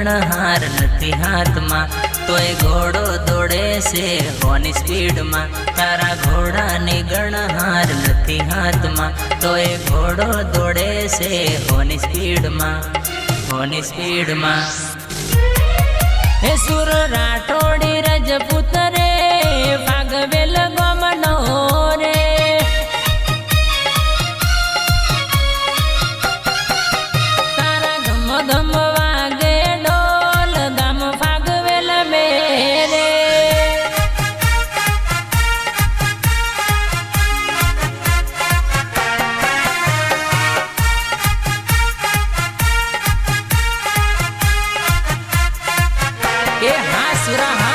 गणहार नथी हाथ में तोय घोड़ो दौड़े से होनी स्पीड में। तारा घोड़ा ने गणहार नथी हाथ में तोय घोड़ो दौड़े से होनी स्पीड में, होनी स्पीड में। हे सुर राठोड़ी रजपूत रे फागवेल गमनो रे। तारा घम घम वागे डोल गाम फागवेल मेरे। ए हाँ सुरा हाँ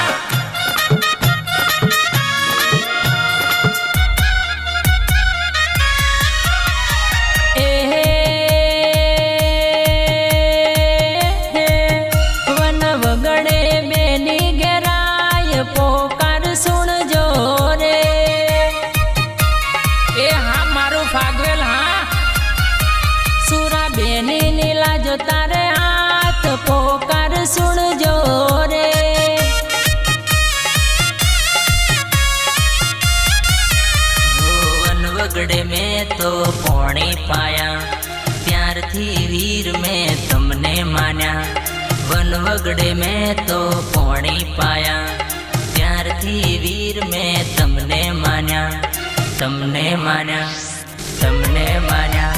फागवेल हाँ सुरा बेनी नीला जो तारे हाथ पोकार सुन जो रे। वन वगड़े में तो पौणी पाया प्यार थी वीर में तुमने मान्या। वन वगड़े में तो पौणी पाया प्यार थी वीर में तुमने मान्या, तुमने मान्या, तुमने मान्या।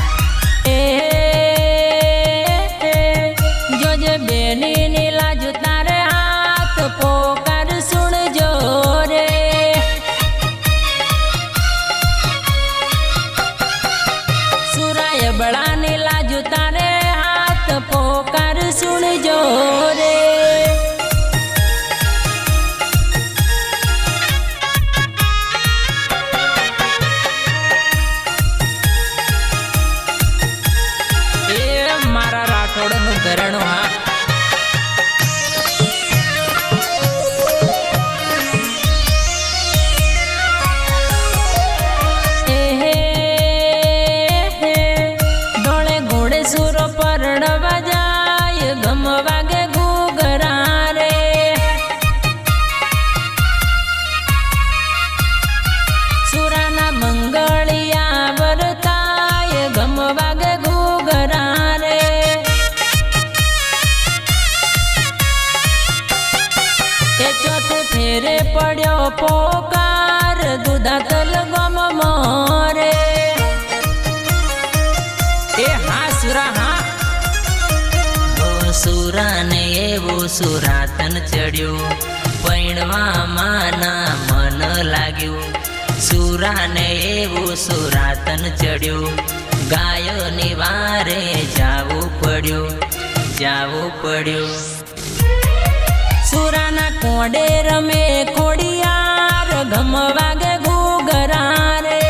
जो जे बेनी नीला जो तारे हाथ पोकार सुन जो रे। सुराय बड़ा नीला जो तारे हाथ पोकार सुन जो रे। राठोड़नु घरणु हाँ डोले घोड़े सुरो परण बजाय गम वागे घूघरा रे। सुराना मंगलिया वरताय गम वागे घूघरा रे। चौथे फेरे पड़ो पोकार दूधा तल गम मोरे। ए हाँ सुरा हाँ वो सुरा ने एवं सुरातन चढ़्यो पैणवा माना मन लाग्यो। सुरा ने एवं सुरातन चढ़्यो गायो निवारे जावू पड्यो, जावू पड्यो। सुराना कोडेर में खोड़ियार घम वागे घूघरा रे।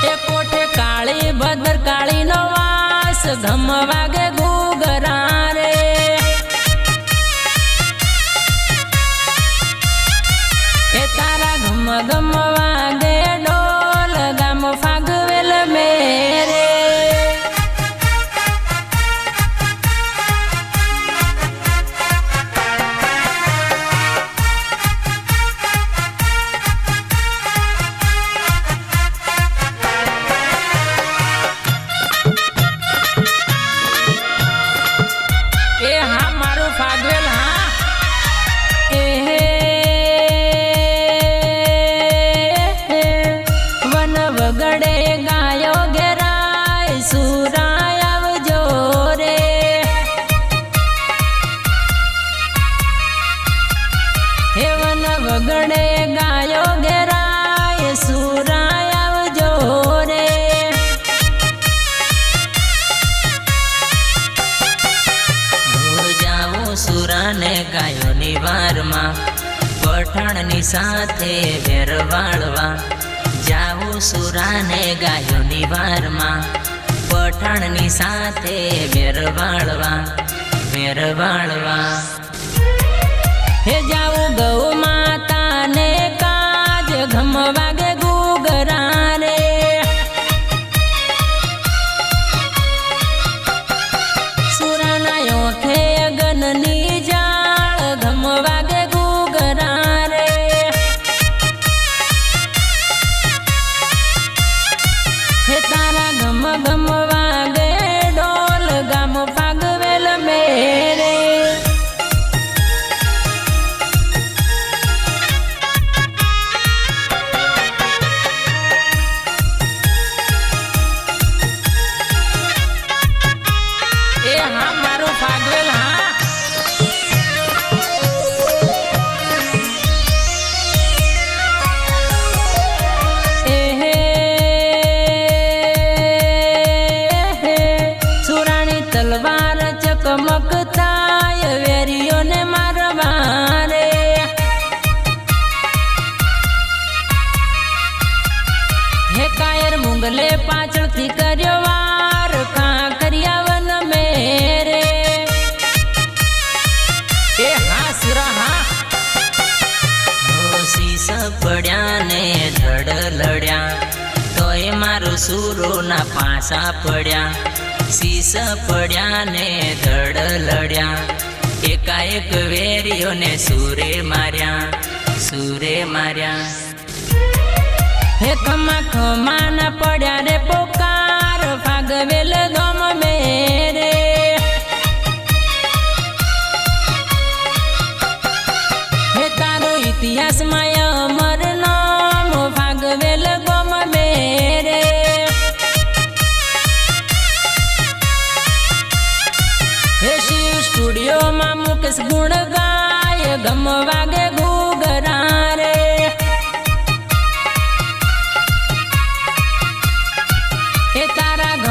ए कोठे काली भद्र काली नवास घम वागे घूघरा रे। ए तारा घम घम वागे डोल गाम फागवेल मेरे। फागवेल हाँ वन वगड़े गायो घेराय सुराय आवजो रे। हे वन वगड़े गायो घेराय सुराय आवजो रे। सुरा ने गायो निवार में पठाण नी साथे वेरवाळवा। जाऊ सुरा ने गायो निवार में पठाण नी साथे वेरवाळवा, वेरवाळवा। हे जाऊ गौ माता ने काज घम वागे घूघरा रे। મોગલે પાછળથી કર્યો વાર કાંકરિયા વન મેરે એ હા સુરા હા શીશ પડ્યા ને ધડ લડ્યા તોય મારું સુરો ના પાસા પડ્યા શીશ પડ્યા ને ધડ લડ્યા એકાએક વેરીઓને સૂરે માર્યા હે ખમા ખમા ના પડ્યા રે પોકાર ફાગવેલ ગમ મેરે હે તારો ઇતિહાસમાં અમર નામ ફાગવેલ ગમ મેરે હે શિવ સ્ટુડિયોમાં મુકેશ ગુણ ગાય ગમ વાગે ઘૂઘરા રે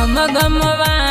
ગમ ગમવા